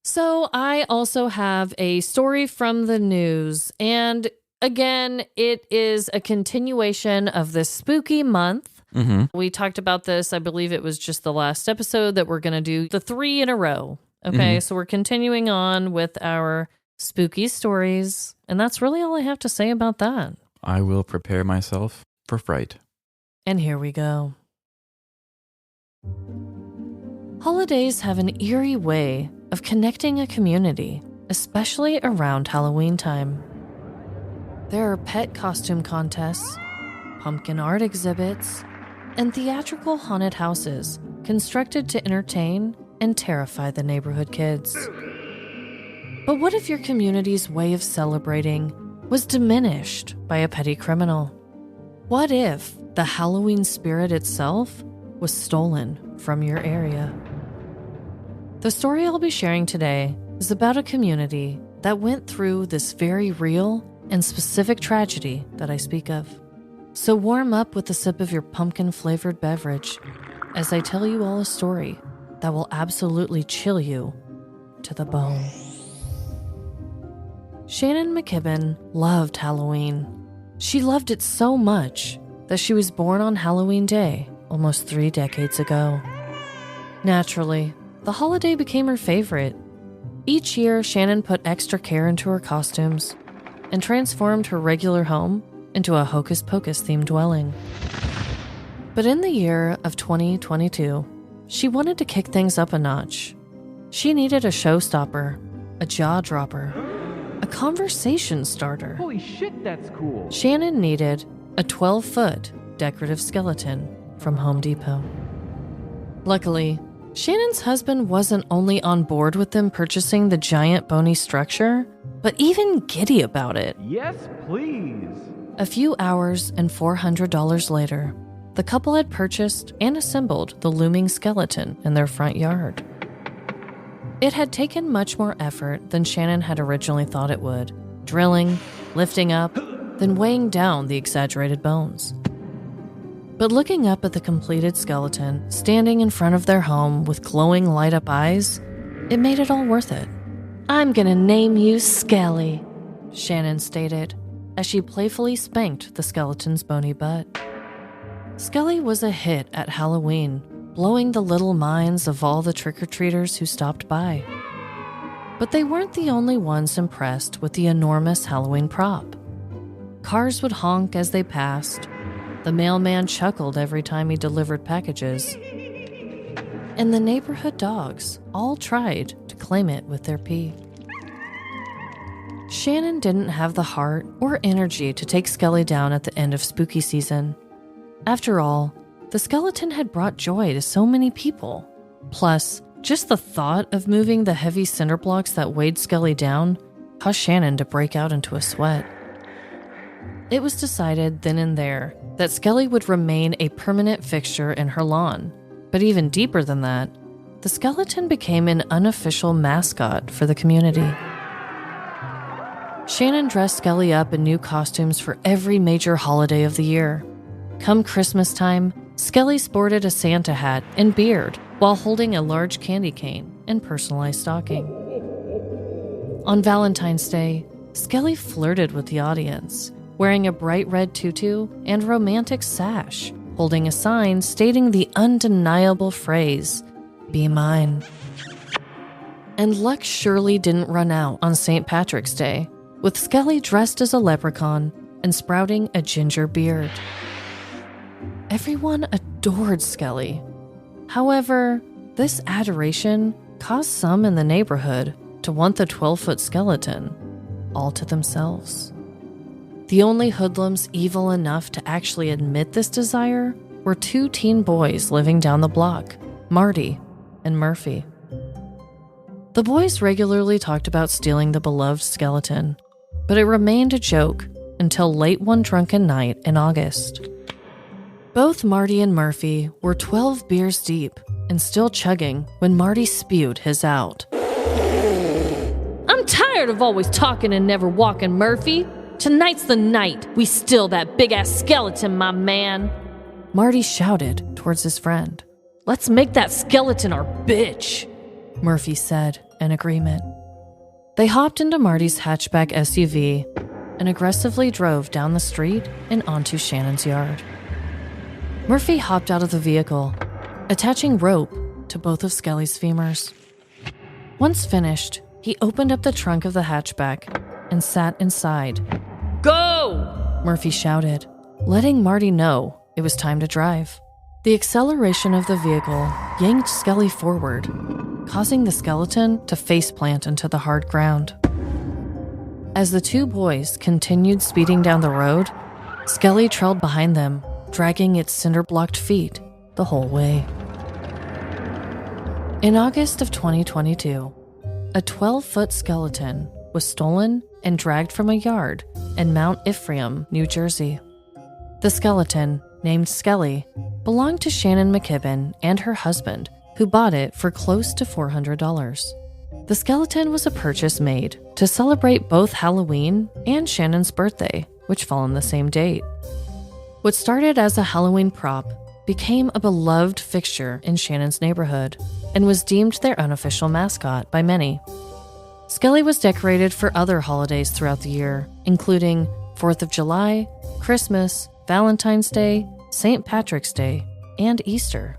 B: So I also have a story from the news. And again, it is a continuation of this spooky month. We talked about this. I believe it was just the last episode that we're going to do the 3 in a row. Okay, so we're continuing on with our spooky stories. And that's really all I have to say about that.
A: I will prepare myself for fright.
B: And here we go. Holidays have an eerie way of connecting a community, especially around Halloween time. There are pet costume contests, pumpkin art exhibits, and theatrical haunted houses constructed to entertain and terrify the neighborhood kids. But what if your community's way of celebrating was diminished by a petty criminal? What if the Halloween spirit itself was stolen from your area? The story I'll be sharing today is about a community that went through this very real and specific tragedy that I speak of. So warm up with a sip of your pumpkin-flavored beverage as I tell you all a story that will absolutely chill you to the bone. Shannon McKibben loved Halloween. She loved it so much that she was born on Halloween Day almost 3 decades ago. Naturally, the holiday became her favorite. Each year, Shannon put extra care into her costumes and transformed her regular home into a Hocus Pocus-themed dwelling. But in the year of 2022, she wanted to kick things up a notch. She needed a showstopper, a jaw-dropper, a conversation starter.
E: Holy shit, that's cool.
B: Shannon needed a 12-foot decorative skeleton from Home Depot. Luckily, Shannon's husband wasn't only on board with them purchasing the giant bony structure, but even giddy about it.
E: Yes, please.
B: A few hours and $400 later, the couple had purchased and assembled the looming skeleton in their front yard. It had taken much more effort than Shannon had originally thought it would, drilling, lifting up, then weighing down the exaggerated bones. But looking up at the completed skeleton standing in front of their home with glowing light-up eyes, it made it all worth it. "I'm gonna name you Skelly," Shannon stated as she playfully spanked the skeleton's bony butt. Skelly was a hit at Halloween, blowing the little minds of all the trick-or-treaters who stopped by. But they weren't the only ones impressed with the enormous Halloween prop. Cars would honk as they passed, the mailman chuckled every time he delivered packages, and the neighborhood dogs all tried to claim it with their pee. Shannon didn't have the heart or energy to take Skelly down at the end of spooky season. After all, the skeleton had brought joy to so many people. Plus, just the thought of moving the heavy cinder blocks that weighed Skelly down caused Shannon to break out into a sweat. It was decided then and there that Skelly would remain a permanent fixture in her lawn. But even deeper than that, the skeleton became an unofficial mascot for the community. Shannon dressed Skelly up in new costumes for every major holiday of the year. Come Christmas time, Skelly sported a Santa hat and beard while holding a large candy cane and personalized stocking. On Valentine's Day, Skelly flirted with the audience, wearing a bright red tutu and romantic sash, holding a sign stating the undeniable phrase, "Be mine." And luck surely didn't run out on St. Patrick's Day, with Skelly dressed as a leprechaun and sprouting a ginger beard. Everyone adored Skelly. However, this adoration caused some in the neighborhood to want the 12-foot skeleton all to themselves. The only hoodlums evil enough to actually admit this desire were 2 teen boys living down the block, Marty and Murphy. The boys regularly talked about stealing the beloved skeleton, but it remained a joke until late one drunken night in August. Both Marty and Murphy were 12 beers deep and still chugging when Marty spewed his out. "I'm tired of always talking and never walking, Murphy. Tonight's the night we steal that big-ass skeleton, my man." Marty shouted towards his friend. "Let's make that skeleton our bitch," Murphy said in agreement. They hopped into Marty's hatchback SUV and aggressively drove down the street and onto Shannon's yard. Murphy hopped out of the vehicle, attaching rope to both of Skelly's femurs. Once finished, he opened up the trunk of the hatchback and sat inside. "Go!" Murphy shouted, letting Marty know it was time to drive. The acceleration of the vehicle yanked Skelly forward, causing the skeleton to faceplant into the hard ground. As the two boys continued speeding down the road, Skelly trailed behind them, dragging its cinder-blocked feet the whole way. In August of 2022, a 12-foot skeleton was stolen and dragged from a yard in Mount Ephraim, New Jersey. The skeleton, named Skelly, belonged to Shannon McKibben and her husband, who bought it for close to $400. The skeleton was a purchase made to celebrate both Halloween and Shannon's birthday, which fall on the same date. What started as a Halloween prop became a beloved fixture in Shannon's neighborhood and was deemed their unofficial mascot by many. Skelly was decorated for other holidays throughout the year, including 4th of July, Christmas, Valentine's Day, St. Patrick's Day, and Easter.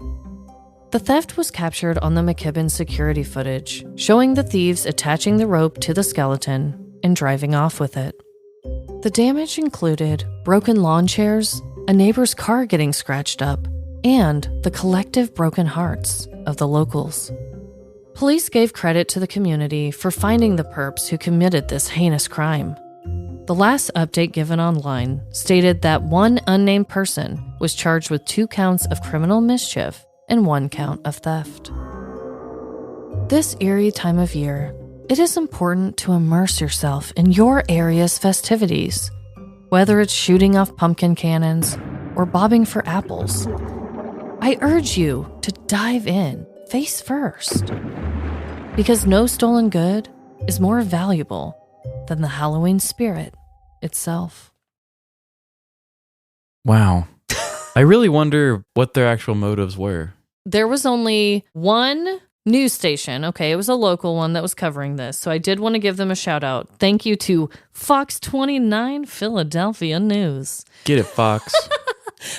B: The theft was captured on the McKibben security footage, showing the thieves attaching the rope to the skeleton and driving off with it. The damage included broken lawn chairs, a neighbor's car getting scratched up, and the collective broken hearts of the locals. Police gave credit to the community for finding the perps who committed this heinous crime. The last update given online stated that one unnamed person was charged with 2 counts of criminal mischief and 1 count of theft. This eerie time of year, it is important to immerse yourself in your area's festivities, whether it's shooting off pumpkin cannons or bobbing for apples. I urge you to dive in face first, because no stolen good is more valuable than the Halloween spirit itself.
A: Wow. I really wonder what their actual motives were.
B: There was only one news station, okay, it was a local one that was covering this, so I did want to give them a shout out. Thank you to Fox 29 Philadelphia News.
A: Get it, Fox.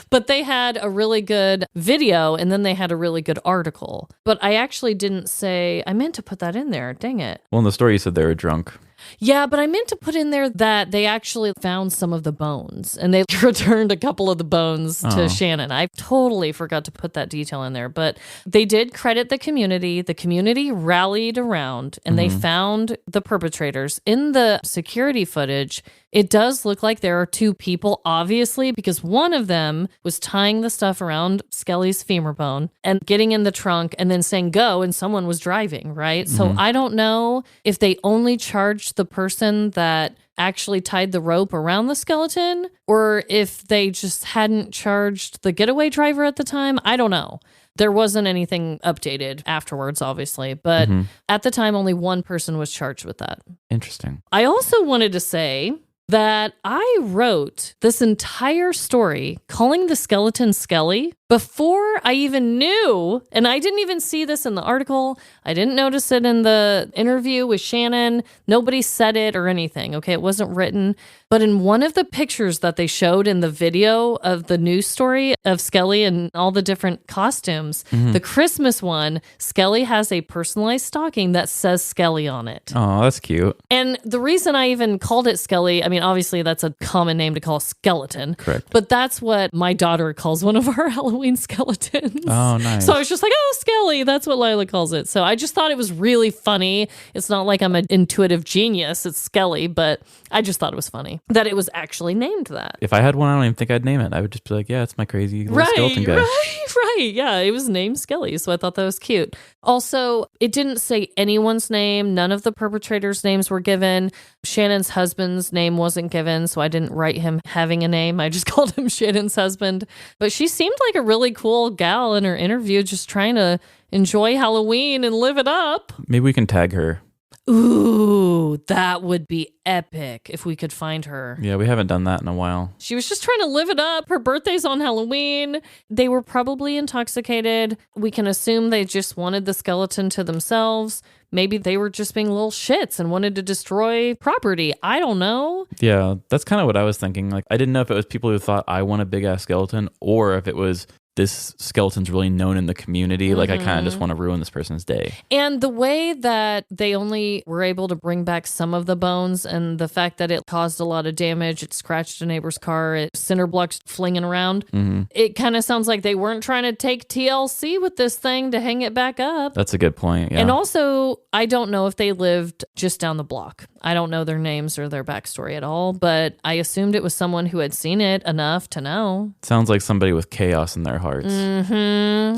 B: But they had a really good video, and then they had a really good article. But I actually didn't say, I meant to put that in there, dang it.
A: Well, in the story you said they were drunk.
B: Yeah, but I meant to put in there that they actually found some of the bones, and they returned a couple of the bones to Shannon. I totally forgot to put that detail in there, but they did credit the community. The community rallied around, and they found the perpetrators. In the security footage, it does look like there are 2 people, obviously, because one of them was tying the stuff around Skelly's femur bone and getting in the trunk and then saying go, and someone was driving, right? So I don't know if they only charged the person that actually tied the rope around the skeleton or if they just hadn't charged the getaway driver at the time. I don't know. There wasn't anything updated afterwards, obviously, but at the time, only one person was charged with that.
A: Interesting.
B: I also wanted to say that I wrote this entire story calling the skeleton Skelly before I even knew, and I didn't even see this in the article. I didn't notice it in the interview with Shannon. Nobody said it or anything, okay? It wasn't written. But in one of the pictures that they showed in the video of the news story of Skelly and all the different costumes, the Christmas one, Skelly has a personalized stocking that says Skelly on it.
A: Oh, that's cute.
B: And the reason I even called it Skelly, I mean, obviously that's a common name to call a skeleton.
A: Correct.
B: But that's what my daughter calls one of our Halloween skeletons.
A: Oh, nice.
B: So I was just like, oh, Skelly. That's what Lila calls it. So I just thought it was really funny. It's not like I'm an intuitive genius. It's Skelly, but I just thought it was funny that it was actually named that.
A: If I had one, I don't even think I'd name it. I would just be like, yeah, it's my crazy little skeleton guy.
B: Right. Yeah, it was named Skelly, so I thought that was cute. Also, it didn't say anyone's name. None of the perpetrators' names were given. Shannon's husband's name wasn't given, so I didn't write him having a name. I just called him Shannon's husband. But she seemed like a really cool gal in her interview, just trying to enjoy Halloween and live it up.
A: Maybe we can tag her.
B: Ooh, that would be epic if we could find her.
A: Yeah, we haven't done that in a while.
B: She was just trying to live it up. Her birthday's on Halloween. They were probably intoxicated. We can assume they just wanted the skeleton to themselves. Maybe they were just being little shits and wanted to destroy property. I don't know. Yeah,
A: that's kind of what I was thinking. Like, I didn't know if it was people who thought I want a big ass skeleton or if it was this skeleton's really known in the community. Like, I kind of just want to ruin this person's day.
B: And the way that they only were able to bring back some of the bones and the fact that it caused a lot of damage, it scratched a neighbor's car, it cinder blocks flinging around, it kind of sounds like they weren't trying to take TLC with this thing to hang it back up.
A: That's a good point, yeah.
B: And also, I don't know if they lived just down the block. I don't know their names or their backstory at all, but I assumed it was someone who had seen it enough to know.
A: Sounds like somebody with chaos in their hearts.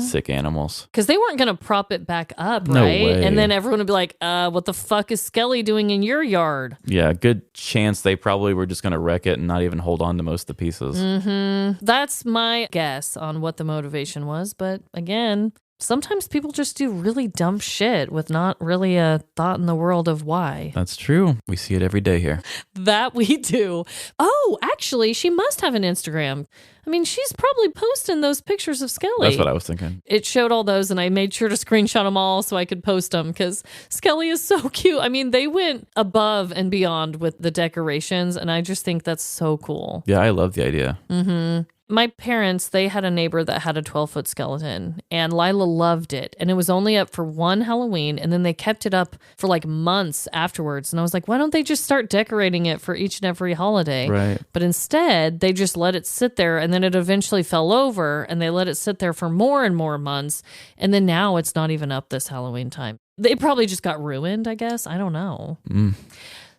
A: Sick animals.
B: Because they weren't going to prop it back up,
A: No
B: right?
A: way.
B: And then everyone would be like, what the fuck is Skelly doing in your yard?
A: Yeah, good chance they probably were just going to wreck it and not even hold on to most of the pieces.
B: That's my guess on what the motivation was. But again, sometimes people just do really dumb shit with not really a thought in the world of why.
A: That's true. We see it every day here.
B: That we do. Oh, actually, she must have an Instagram. I mean, she's probably posting those pictures of Skelly.
A: That's what I was thinking.
B: It showed all those, and I made sure to screenshot them all so I could post them because Skelly is so cute. I mean, they went above and beyond with the decorations, and I just think that's so cool.
A: Yeah, I love the idea.
B: My parents, they had a neighbor that had a 12-foot skeleton, and Lila loved it. And it was only up for one Halloween, and then they kept it up for like months afterwards. And I was like, why don't they just start decorating it for each and every holiday?
A: Right.
B: But instead, they just let it sit there, and then it eventually fell over, and they let it sit there for more and more months. And then now it's not even up this Halloween time. They probably just got ruined, I guess. I don't know.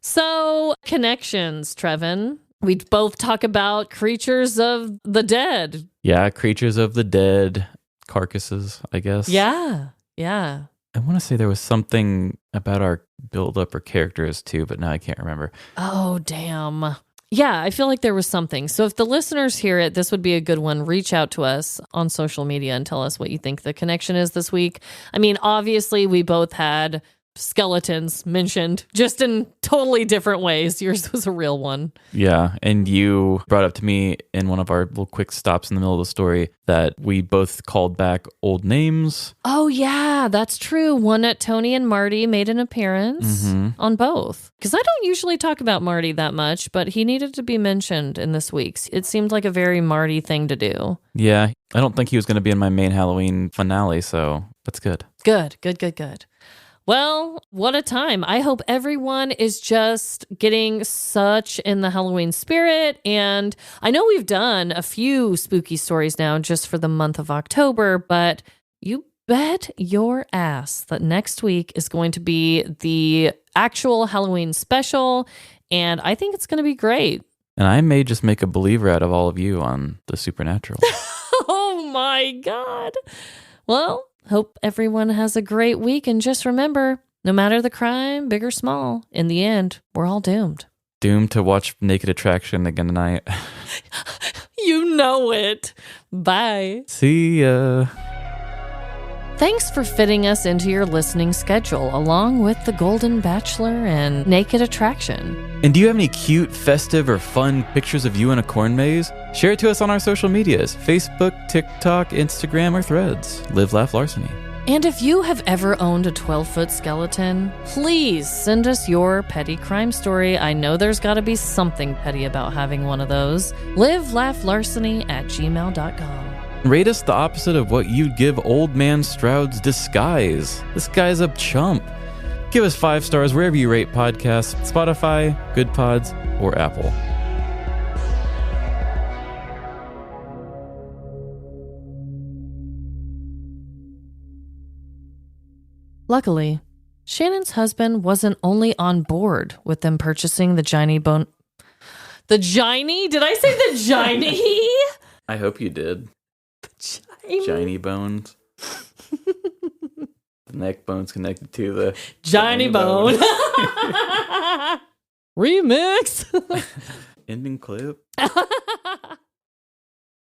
B: So, connections, Trevin. We both talk about creatures of the dead.
A: Yeah, creatures of the dead, carcasses, I guess.
B: Yeah.
A: I want to say there was something about our build-up or characters too, but now I can't remember.
B: Oh, damn. Yeah, I feel like there was something. So if the listeners hear it, this would be a good one. Reach out to us on social media and tell us what you think the connection is this week. I mean, obviously, we both had skeletons mentioned, just in totally different ways. Yours was a real one.
A: Yeah, and you brought up to me in one of our little quick stops in the middle of the story that we both called back old names.
B: Oh, yeah, that's true. One that Tony and Marty made an appearance on both. Because I don't usually talk about Marty that much, but he needed to be mentioned in this week's. It seemed like a very Marty thing to do.
A: Yeah, I don't think he was going to be in my main Halloween finale, so that's good.
B: Good. Well, what a time. I hope everyone is just getting such in the Halloween spirit. And I know we've done a few spooky stories now just for the month of October, but you bet your ass that next week is going to be the actual Halloween special. And I think it's going to be great.
A: And I may just make a believer out of all of you on the supernatural.
B: Oh my God. Well, hope everyone has a great week. And just remember, no matter the crime, big or small, in the end, we're all doomed.
A: Doomed to watch Naked Attraction again tonight.
B: You know it. Bye.
A: See ya.
B: Thanks for fitting us into your listening schedule, along with The Golden Bachelor and Naked Attraction.
A: And do you have any cute, festive, or fun pictures of you in a corn maze? Share it to us on our social medias, Facebook, TikTok, Instagram, or Threads. Live, Laugh, Larceny.
B: And if you have ever owned a 12-foot skeleton, please send us your petty crime story. I know there's got to be something petty about having one of those. livelaughlarceny@gmail.com.
A: Rate us the opposite of what you'd give Old Man Stroud's disguise. This guy's a chump. Give us 5 stars wherever you rate podcasts, Spotify, Good Pods, or Apple.
B: Luckily, Shannon's husband wasn't only on board with them purchasing the Giny bone. The Giny? Did I say the Giny?
A: I hope you did. Giny bones. The neck bone's connected to the
B: Giny bone. Remix.
A: Ending clip.